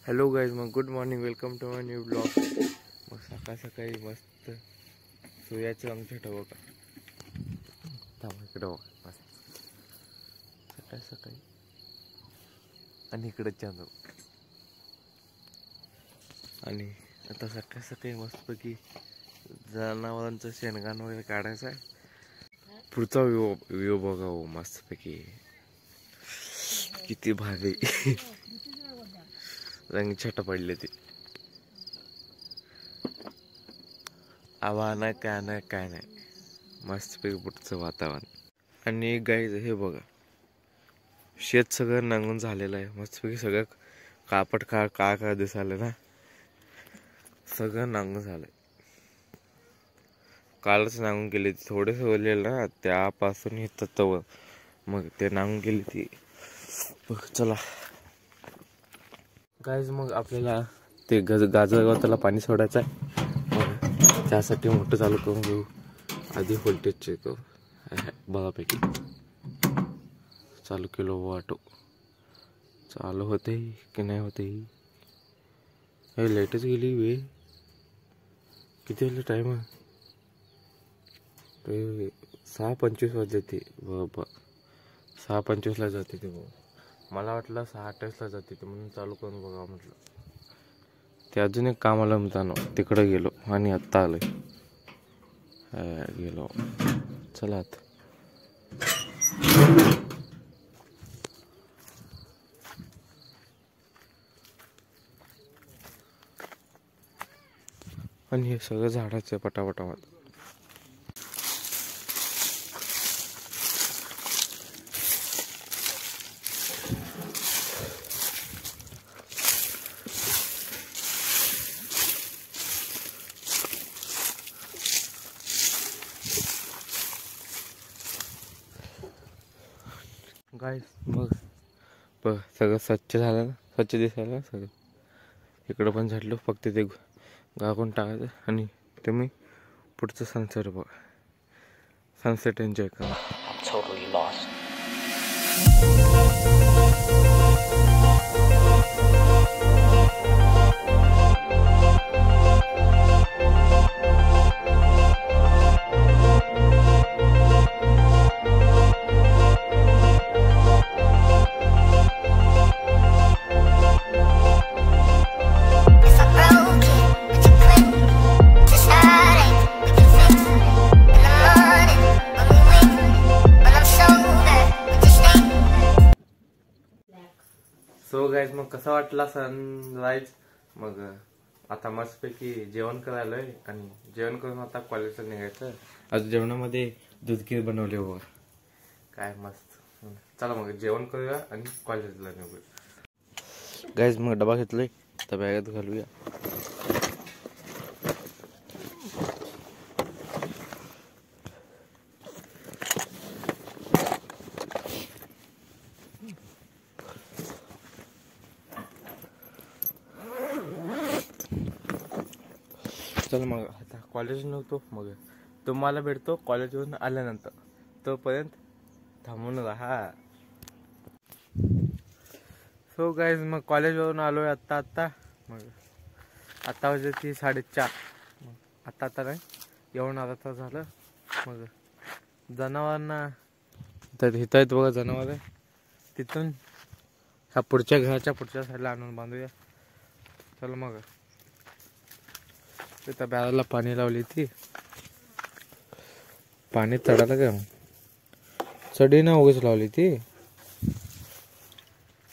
Hello guys, मग good morning, welcome to my new blog. मग सकाळ सकाळी मस्त सूर्याचं आमच्या बघा, थांबा इकडं बघा, मस्त सकाळ सकाळी आणि इकडं चांदू. आणि आता सकाळ सकाळी मस्तपैकी जनावरांचं शेणगाण वगैरे काढायचं आहे. पुढचा व्ह्यू बघा हो, मस्तपैकी किती भारी रंगछटा पडले ते. आव्हान काय नाही, मस्तपैकी पुढचं वातावरण. आणि गाईज हे बघा, शेत सगळं नांगून झालेलं आहे. मस्तपैकी सगळं कापड काळ दिसायला ना, सगळं नांगून झालंय. कालच नांगून गेली ती, थोडेसे ओरलेलं ना त्यापासून हे तत्व, मग ते नांगून गेली ती. बघ चला गाईज, मग आपल्याला ते गाजर त्याला पाणी सोडायचं आहे. मग त्यासाठी मोठं चालू करून घेऊ. आधी व्होल्टेज चेक करू. बऱ्यापैकी चालू केलो ऑटो. चालू होते की नाही होते, हे लाईटच गेली वे. किती वाजले टाईम आहे? 6:25 वाजले ते. 6:25ला जाते ते. मला वाटलं 6:28ला जाते ते, म्हणून चालू करून बघा म्हटलं. ते अजून एक काम आलं म्हणताना तिकडे गेलो आणि आत्ता आलोय. गेलो, चला आता. आणि हे सगळं झाडाचं पटापटामध्ये. गाईस, मग बघ सगळं स्वच्छ झालं ना, स्वच्छ दिसायला सगळं. इकडं पण झाडलं, फक्त ते गागून टाकायचं. आणि तुम्ही पुढचं सनसेट बघा, सनसेट एन्जॉय करा. Totally lost. सो गाईज, मग कसा वाटला सनराईज? मग आता मस्तपैकी जेवण करायलोय आणि जेवण करून आता कॉलेजला निघायचं. आज जेवणामध्ये दूधखीर बनवले हो, काय मस्त. चला मग जेवण करूया आणि कॉलेजला निघूया. गाईज, मग डबा घेतलोय, तर बॅगेत घालूया. चल मग आता कॉलेज नव्हतो, मग तुम्हाला भेटतो कॉलेजवरून आल्यानंतर. तोपर्यंत थांबून राहा. सो गाईज, मग कॉलेजवरून आलोय आत्ता. मग आता वाजले ती 4:30. मग आता नाही, येऊन आता तर झालं. मग जनावरांना तर इथं आहेत बघा जनावर, तिथून ह्या पुढच्या घराच्या पुढच्या साईडला आणून बांधूया. चल मग त्या बॅराला पाणी लावली ती, पाणी चढायला का चढी ना उगच लावली ती.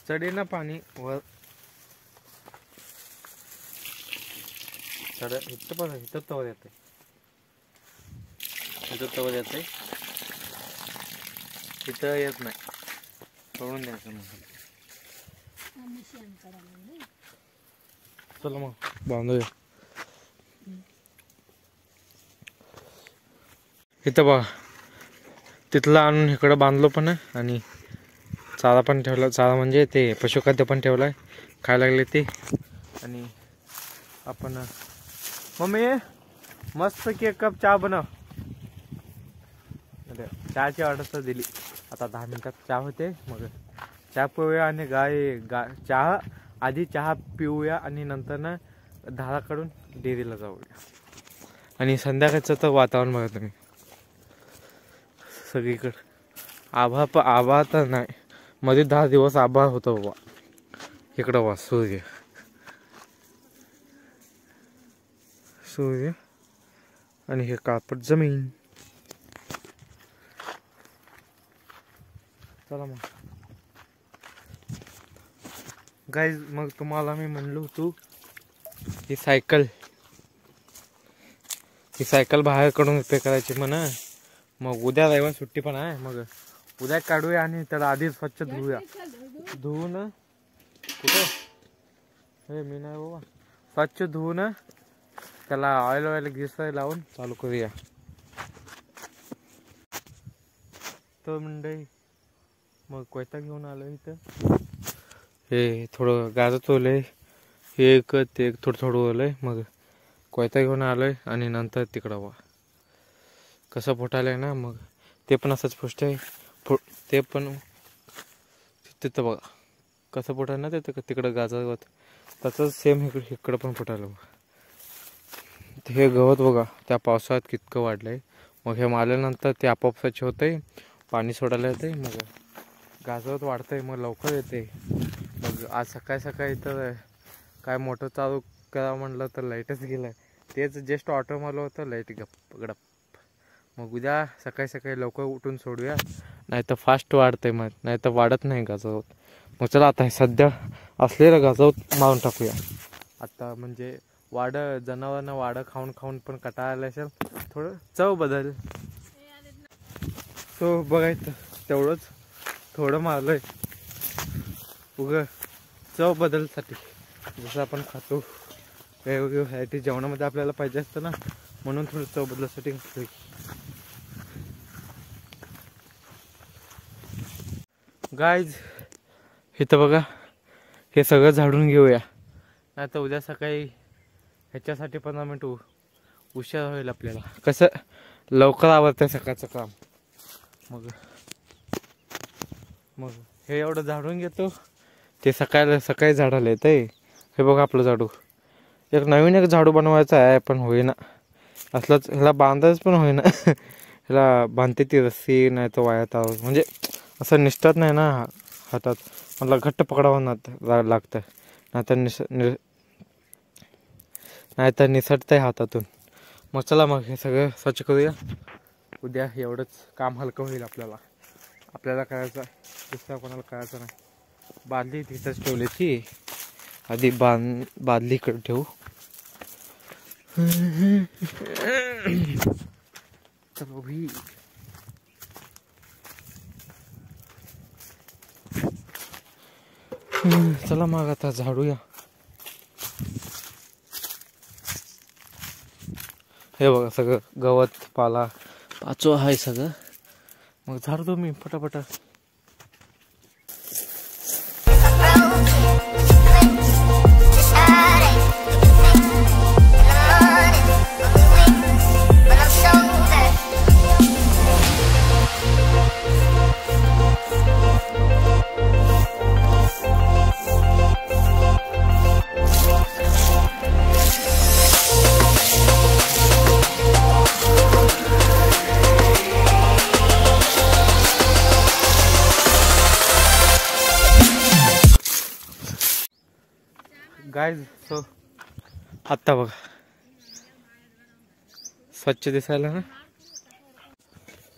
चढी ना पाणी वर चढ. इथं बघा, इथं तवर येते, इथं तवर येते, इथं येत नाही. सोडून द्यायचं मग. चला मग बांधूया. इथं बघा, तिथलं आणून इकडं बांधलो पण आहे. आणि चारा पण ठेवला, चारा म्हणजे ते पशुखाद्य पण ठेवलं आहे, खायला लागले ते. आणि आपण मम्मी मस्तपैकी 1 कप चहा बनव. चहाची ऑर्डर तर दिली, आता 10 मिनिटात चहा होते. मग चहा पिऊया आणि चहा आधी चहा पिऊया आणि नंतर ना धारा काढून डेअरीला जाऊया. आणि संध्याकाळचं तर वातावरण बघा तुम्ही, सगळीकडे आभाळ तर नाही, मध्ये 10 दिवस आभाळ होतं बाबा. इकडं वा सूर्य आणि हे काळपट जमीन. चला मग गाईज, मग तुम्हाला मी म्हणलो होतो ही सायकल बाहेर काढून रिपेअर करायची म्हणा. मग उद्या रविवार सुट्टी पण आहे, मग उद्या काढूया आणि त्याला आधी स्वच्छ धुवूया. धुवून कुठं हे मी नाही बाबा, स्वच्छ धुवून त्याला ऑइल ग्रीस लावून चालू करूया. तर मंडळी मग कोयता घेऊन आलो इथं. हे थोडं गाजत ओलंय, हे एक ते थोडं ओलंय. मग कोयता घेऊन आलोय आणि नंतर तिकडं वा कसं फुटायलंय ना. मग ते पण असंच फुटत आहे, ते पण तिथं बघा कसं फुटाय ना, ते तिकडं गाजत तसंच सेम इकडं पण फुटायला बघा. हे गवत बघा त्या पावसाळ्यात कितकं वाढलंय. मग हे मारल्यानंतर ते आपोआप स्वच्छ होतंय, पाणी सोडायला येते, मग गाजवत वाढतंय, मग लवकर येते. मग आज सकाळी तर काय मोटर चालू करा म्हणलं तर लाईटच गेलं. तेच जस्ट ऑटो मारलं होतं, लाईट गडप. मग उद्या सकाळी लवकर उठून सोडूया, नाही तर फास्ट वाढतंय, मग नाही तर वाढत नाही गाजवत. मग चला आता सध्या असलेलं गाजवत मारून टाकूया. आता म्हणजे जनावरांना वाडं खाऊन पण कंटाळा आला असेल, थोडं चव बदल. तो बघायचं तेवढंच थोडं मारलंय चव बदलसाठी. जसं आपण खातो वेगवेगळी व्हरायटी जेवणामध्ये आपल्याला पाहिजे असतं ना, म्हणून थोडं चव बदलासाठी घातलंय. गाईज इथं बघा, हे सगळं झाडून घेऊया, नाही तर उद्या सकाळी ह्याच्यासाठी 15 मिनिट उशीर होईल आपल्याला. कसं लवकर आवडतं सकाळचं काम. मग हे एवढं झाडून घेतो, ते सकाळी झाडाला येतंय. हे बघा आपलं झाडू, एक नवीन झाडू बनवायचा आहे पण होईना. असलंच ह्याला बांधायच पण होईना. ह्याला बांधते ती रस्सी, नाही तर वायात म्हणजे असं निष्ठत नाही ना हातात. मला घट्ट पकडावं लागतं, नाहीतर निसटतंय हातातून. मग चला मग हे सगळं स्वच्छ करूया. उद्या एवढंच काम हलकं होईल आपल्याला करायचं, दुसऱ्या कोणाला करायचं नाही. बादली तिथंच ठेवली ती, आधी बादली इकडे ठेवू. चलो भाई, चला मग आता झाडूया. हे बघा सगळं गवत पाला पाचो आहे सगळं. मग झाडतो मी पटापटा. गाईज सो आत्ता बघा स्वच्छ दिसायला ना.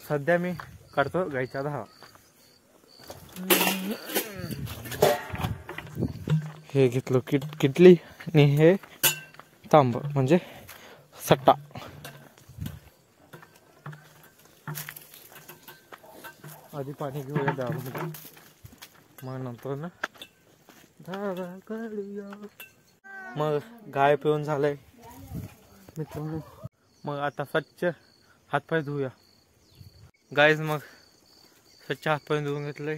सध्या मी काढतो गाईच्या धारा. हे घेतलो किटली आणि हे तांब म्हणजे सट्टा. आधी पाणी घेऊया दारूमध्ये, मग नंतर ना धारा काढूया. मग गाय पिऊन झालंय मित्रांनो. मग आता स्वच्छ हातपाय धुऊया गाईज. मग स्वच्छ हातपाय धुवून घेतलंय.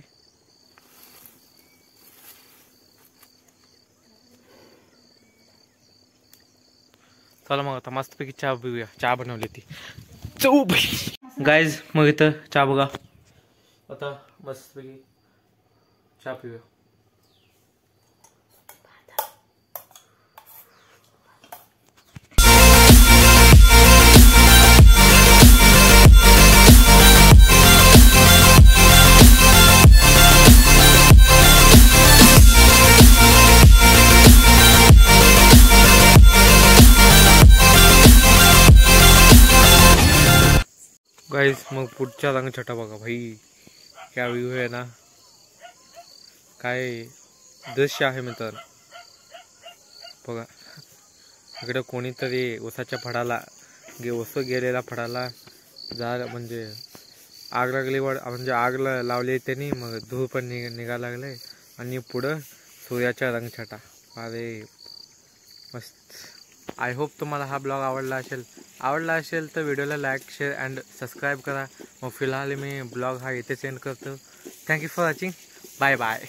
चला मग आता मस्तपैकी चहा पिऊया. चहा बनवली ती गाईज. मग इथं चहा बघा, आता मस्तपैकी चहा पिऊया. गाईस मग पुढच्या रंगछटा बघा भाई, क्या व्ह्यू आहे ना, काय दृश्य आहे मित्रांनो. बघा इकडे कोणीतरी ऊसाच्या फडाला ऊस गेलेला फडाला म्हणजे आग लागली म्हणजे आग लावली त्यांनी, मग धूळ पण निघायला लागले आणि पुढं सूर्याच्या रंगछटा. अरे मस्त. आय होप तुम्हाला हा ब्लॉग आवडला असेल तर व्हिडिओला लाईक शेअर अँड सबस्क्राईब करा. मग फिलहाल मी ब्लॉग हा इथे सेंड करतो. Thank you for watching. Bye bye.